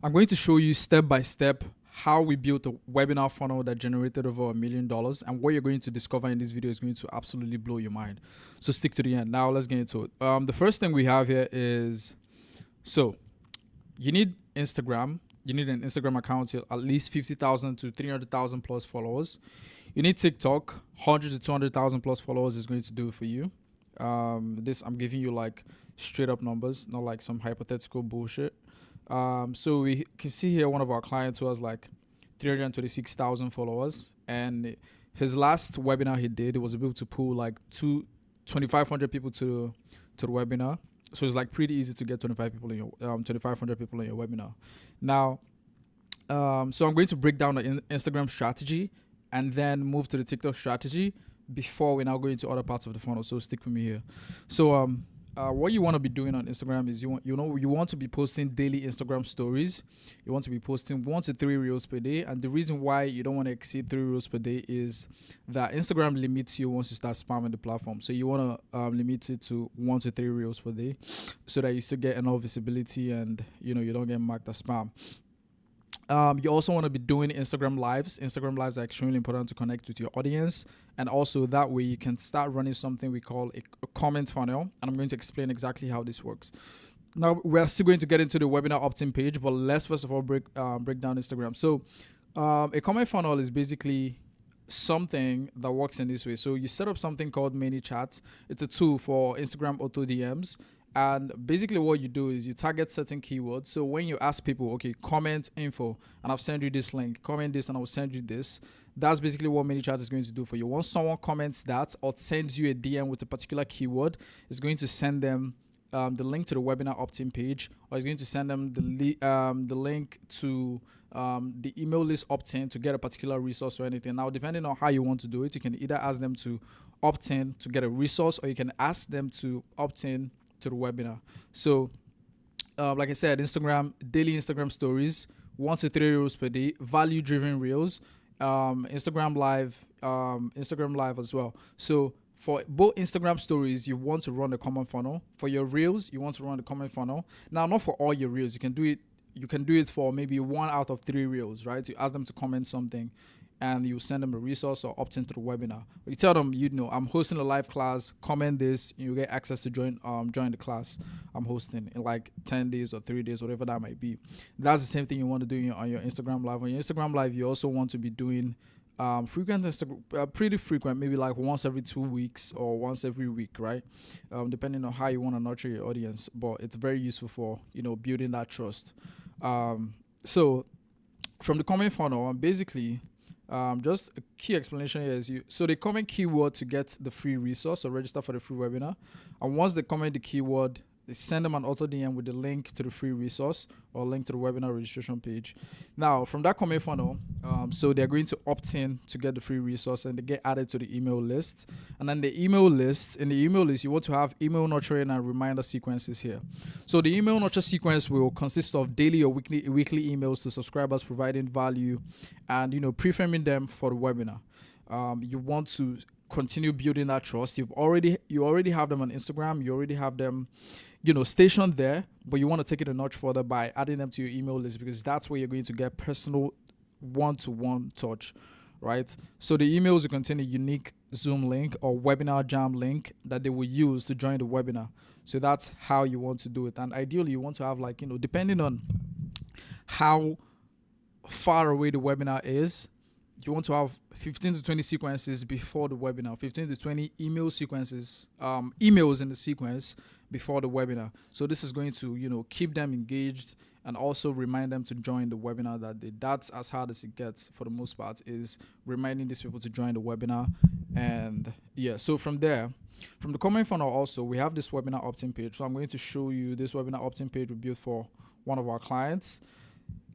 I'm going to show you step by step how we built a webinar funnel that generated over $1 million. And what you're going to discover in this video is going to absolutely blow your mind. So stick to the end. Now let's get into it. The first thing we have here is, so you need Instagram. You need an Instagram account with at least 50,000 to 300,000 plus followers. You need TikTok. 100 to 200,000 plus followers is going to do it for you. This I'm giving you like straight up numbers, not like some hypothetical bullshit. So we can see here one of our clients who has like 326,000 followers, and his last webinar he did, it was able to pull like 2,500 people to the webinar. So it's like pretty easy to get 2,500 people in your webinar. Now, so I'm going to break down the Instagram strategy and then move to the TikTok strategy before we now go into other parts of the funnel. So stick with me here. So what you want to be doing on Instagram is you want to be posting daily Instagram stories. You want to be posting 1 to 3 reels per day. And the reason why you don't want to exceed 3 reels per day is that Instagram limits you once you start spamming the platform. So you want to limit it to 1 to 3 reels per day, so that you still get enough visibility and you don't get marked as spam. You also want to be doing Instagram lives. Instagram lives are extremely important to connect with your audience. And also that way you can start running something we call a comment funnel. And I'm going to explain exactly how this works. Now, we're still going to get into the webinar opt-in page, but let's first of all break down Instagram. So a comment funnel is basically something that works in this way. So you set up something called ManyChat. It's a tool for Instagram auto DMs. And basically what you do is you target certain keywords. So when you ask people, okay, comment info, and I'll send you this link, comment this and I'll send you this. That's basically what ManyChat is going to do for you. Once someone comments that or sends you a DM with a particular keyword, it's going to send them the link to the webinar opt-in page, or it's going to send them the link to the email list opt-in to get a particular resource or anything. Now, depending on how you want to do it, you can either ask them to opt-in to get a resource, or you can ask them to opt-in to the webinar. So like I said, Instagram, daily Instagram stories, 1 to 3 reels per day, value driven reels, Instagram live as well. So for both Instagram stories, you want to run the comment funnel. For your reels, you want to run the comment funnel. Now, not for all your reels. You can do it for maybe 1 out of 3 reels, right? You ask them to comment something, and you send them a resource or opt into the webinar. You tell them, I'm hosting a live class, comment this, and you get access to join the class I'm hosting in like 10 days or 3 days, whatever that might be. That's the same thing you want to do on your Instagram live. On your Instagram live, you also want to be doing pretty frequent, maybe like once every 2 weeks or once every week, right? Depending on how you want to nurture your audience, but it's very useful for, building that trust. So from the comment funnel, basically, just a key explanation here is so they comment keyword to get the free resource or register for the free webinar. And once they comment the keyword, they send them an auto DM with the link to the free resource or link to the webinar registration page. Now, from that comment funnel, so they're going to opt in to get the free resource, and they get added to the email list. And then in the email list, you want to have email nurturing and reminder sequences here. So the email nurture sequence will consist of daily or weekly emails to subscribers providing value and, pre-framing them for the webinar. You want to continue building that trust. You already have them on Instagram. You already have them, stationed there, but you want to take it a notch further by adding them to your email list, because that's where you're going to get personal one-to-one touch, right? So the emails will contain a unique Zoom link or webinar jam link that they will use to join the webinar. So that's how you want to do it. And ideally you want to have depending on how far away the webinar is, you want to have 15 to 20 sequences before the webinar, 15 to 20 email sequences, emails in the sequence before the webinar. So this is going to, keep them engaged and also remind them to join the webinar that day. That's as hard as it gets for the most part, is reminding these people to join the webinar. And yeah, so from there, from the comment funnel also, we have this webinar opt-in page. So I'm going to show you this webinar opt-in page we built for one of our clients.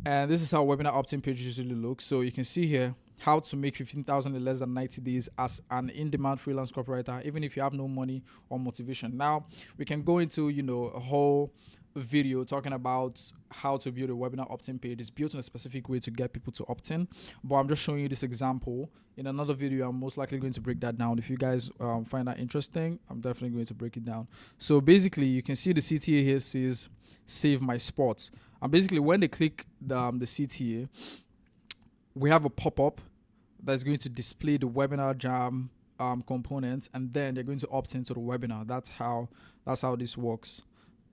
And this is how webinar opt-in page usually looks. So you can see here how to make 15,000 in less than 90 days as an in-demand freelance copywriter, even if you have no money or motivation. Now we can go into, a whole video talking about how to build a webinar opt-in page. It's built in a specific way to get people to opt in, but I'm just showing you this example. In another video, I'm most likely going to break that down. If you guys find that interesting, I'm definitely going to break it down. So basically, you can see the CTA here says save my spot, and basically when they click the CTA, we have a pop-up that's going to display the webinar jam components, and then they're going to opt into the webinar. That's how this works.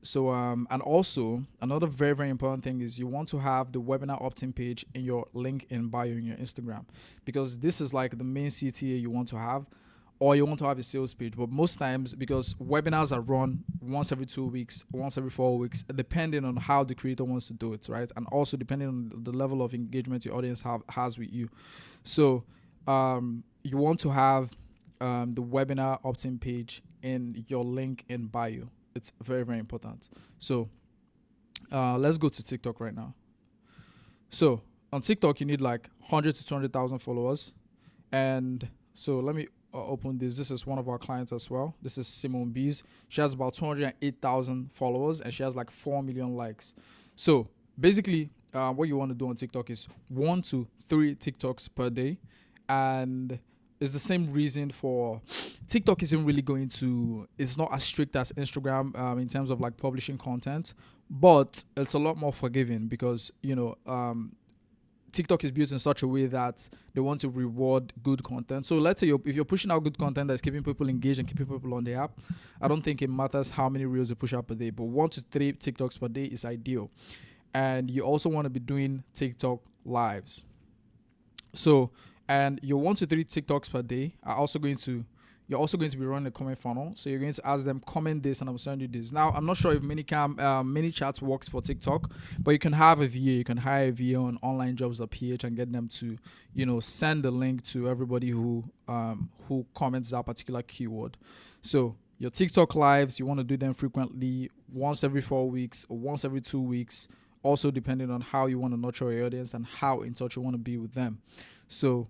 So and also another very, very important thing is you want to have the webinar opt-in page in your link in bio in your Instagram, because this is like the main CTA you want to have, or you want to have a sales page. But most times, because webinars are run once every 2 weeks, once every 4 weeks, depending on how the creator wants to do it, right? And also depending on the level of engagement your audience has with you. So you want to have the webinar opt-in page in your link in bio. It's very, very important. So let's go to TikTok right now. So on TikTok, you need like 100 to 200,000 followers. And so let me open this. This is one of our clients as well. This is Simone Bees. She has about 208,000 followers and she has like 4 million likes. So basically, what you want to do on TikTok is 1 to 3 TikToks per day. And it's the same reason for TikTok isn't really going to, it's not as strict as Instagram in terms of like publishing content, but it's a lot more forgiving because, TikTok is built in such a way that they want to reward good content. So let's say if you're pushing out good content that's keeping people engaged and keeping people on the app, I don't think it matters how many reels you push out per day, but 1 to 3 TikToks per day is ideal. And you also want to be doing TikTok lives. So, and your 1 to 3 TikToks per day are also going to, you're also going to be running a comment funnel. So you're going to ask them, comment this and I'm sending you this. Now, I'm not sure if ManyChat works for TikTok, but you can have a VA, you can hire a VA on onlinejobs.ph and get them to, send the link to everybody who comments that particular keyword. So your TikTok lives, you want to do them frequently, once every 4 weeks or once every 2 weeks, also depending on how you want to nurture your audience and how in touch you want to be with them. So,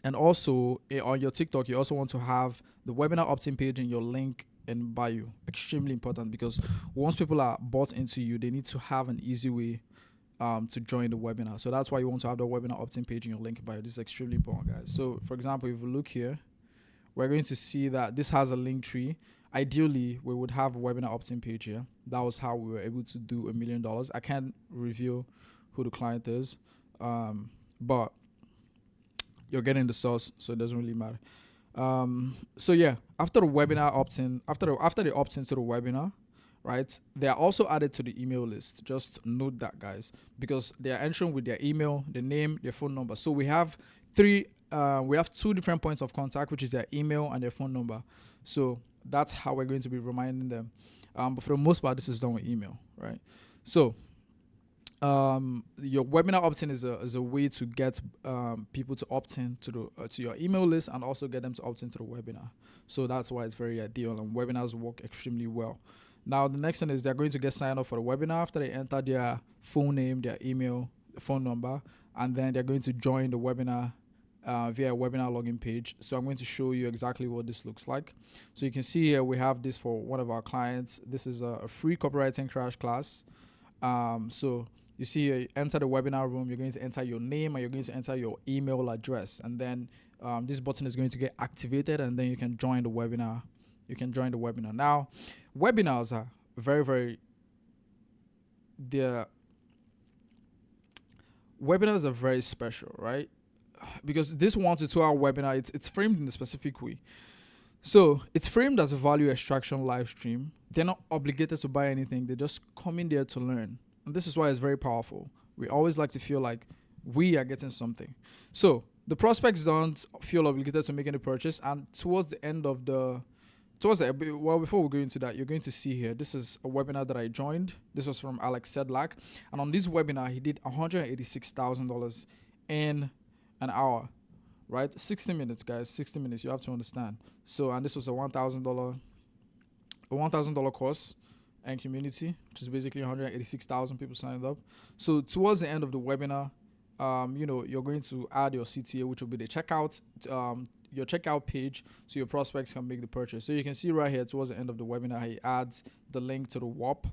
and also on your TikTok, you also want to have the webinar opt-in page in your link in bio. Extremely important, because once people are bought into you, they need to have an easy way to join the webinar. So that's why you want to have the webinar opt-in page in your link in bio. This is extremely important, guys. So for example, if we look here, we're going to see that this has a link tree. Ideally, we would have a webinar opt-in page here. That was how we were able to do $1 million. I can't reveal who the client is, but you're getting the sauce, so it doesn't really matter. So yeah, after the webinar opt-in, after they opt into the webinar, right, they are also added to the email list. Just note that, guys, because they are entering with their email, their name, their phone number. So we have 2 different points of contact, which is their email and their phone number. So that's how we're going to be reminding them. But for the most part, this is done with email, right? So your webinar opt-in is a way to get people to opt in to your email list and also get them to opt into the webinar. So that's why it's very ideal, and webinars work extremely well. Now the next thing is they're going to get signed up for the webinar after they enter their full name, their email, phone number, and then they're going to join the webinar via a webinar login page. So I'm going to show you exactly what this looks like. So you can see here we have this for one of our clients. This is a free copywriting crash class. So you see here, you enter the webinar room, you're going to enter your name and you're going to enter your email address. And then this button is going to get activated and then you can join the webinar. Now, webinars are webinars are very special, right? Because this 1 to 2 hour webinar, it's framed in a specific way. So it's framed as a value extraction live stream. They're not obligated to buy anything. They just come in there to learn. And this is why it's very powerful. We always like to feel like we are getting something. So the prospects don't feel obligated to make any purchase. And before we go into that, you're going to see here, this is a webinar that I joined. This was from Alex Sedlak. And on this webinar, he did $186,000 in an hour, right? 60 minutes, guys, 60 minutes. You have to understand. So, and this was a $1,000 course and community, which is basically 186,000 people signed up. So towards the end of the webinar, you're going to add your CTA, which will be the checkout. your checkout page so your prospects can make the purchase. So you can see right here towards the end of the webinar, he adds the link to the WAP.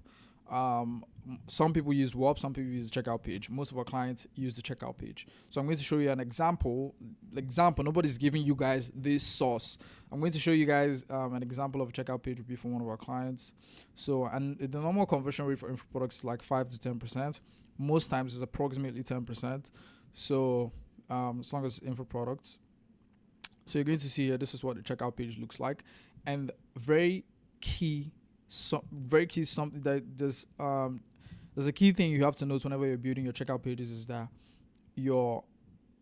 Some people use WAP, some people use the checkout page. Most of our clients use the checkout page. So I'm going to show you an example. Nobody's giving you guys this sauce. I'm going to show you guys an example of a checkout page would be for one of our clients. So, and the normal conversion rate for info products is like 5 to 10%. Most times it's approximately 10%. So as long as info products. So you're going to see here, this is what the checkout page looks like. And very key something that there's a key thing you have to note whenever you're building your checkout pages is that your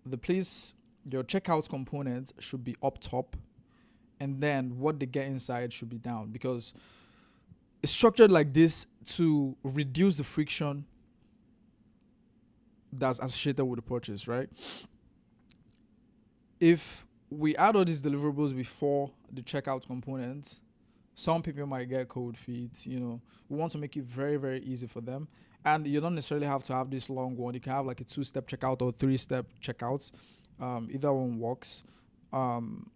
checkout component should be up top, and then what they get inside should be down, because it's structured like this to reduce the friction that's associated with the purchase, right? If we add all these deliverables before the checkout component, some people might get cold feet. We want to make it very, very easy for them. And you don't necessarily have to have this long one. You can have like a 2-step checkout or 3-step checkouts. Either one works. And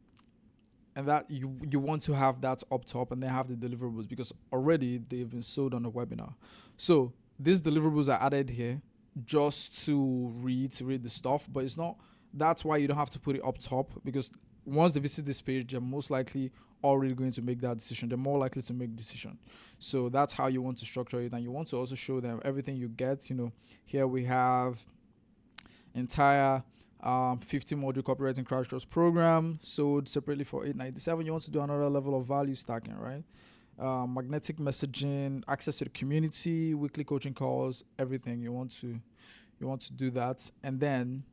that you want to have that up top and then have the deliverables, because already they've been sold on the webinar. So these deliverables are added here just to reiterate the stuff, but it's not. That's why you don't have to put it up top, because once they visit this page, they're most likely already going to make that decision. They're more likely to make a decision. So that's how you want to structure it. And you want to also show them everything you get. Here we have entire 50 module copywriting crash course program sold separately for $897. You want to do another level of value stacking, right? Magnetic messaging, access to the community, weekly coaching calls, everything. You want to do that. And then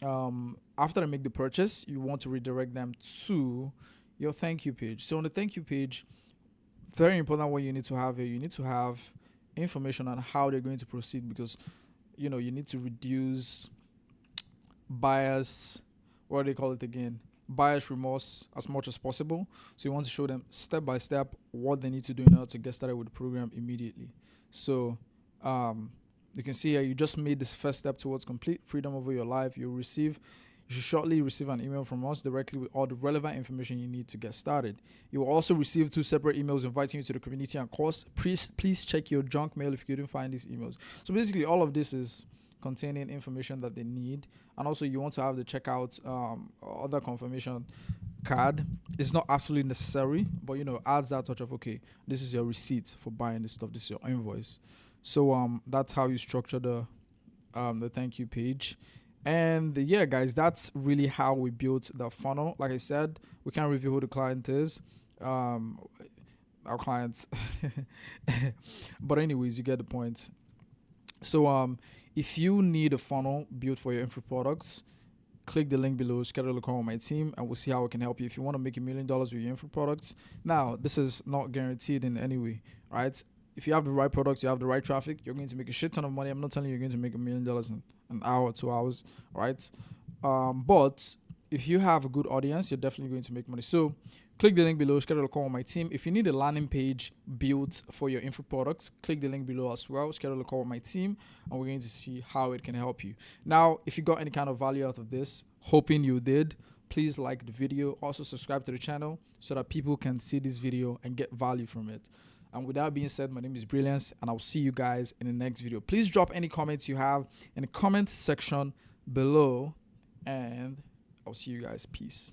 after they make the purchase, you want to redirect them to your thank you page. So on the thank you page, very important what you need to have here, you need to have information on how they're going to proceed, because you need to reduce bias, what do they call it again? Bias remorse as much as possible. So you want to show them step by step what they need to do in order to get started with the program immediately. So you can see here, you just made this first step towards complete freedom over your life. You should shortly receive an email from us directly with all the relevant information you need to get started. You will also receive 2 separate emails inviting you to the community and course. Please check your junk mail if you didn't find these emails. So basically, all of this is containing information that they need. And also, you want to have the checkout other confirmation card. It's not absolutely necessary, but adds that touch of, okay, this is your receipt for buying this stuff. This is your invoice. So that's how you structure the thank you page. And yeah, guys, that's really how we built the funnel. Like I said, we can't reveal who the client is, our clients, but anyways, you get the point. So if you need a funnel built for your info products, click the link below, schedule a call with my team, and we'll see how we can help you. If you want to make $1 million with your info products, now this is not guaranteed in any way, right? If you have the right products, you have the right traffic, you're going to make a shit ton of money. I'm not telling you you're going to make $1 million in an hour, 2 hours, right? But if you have a good audience, you're definitely going to make money. So click the link below, schedule a call with my team. If you need a landing page built for your info products, click the link below as well, schedule a call with my team, and we're going to see how it can help you. Now, if you got any kind of value out of this, hoping you did, please like the video. Also subscribe to the channel so that people can see this video and get value from it. And with that being said, my name is Brilliance, and I'll see you guys in the next video. Please drop any comments you have in the comment section below, and I'll see you guys. Peace.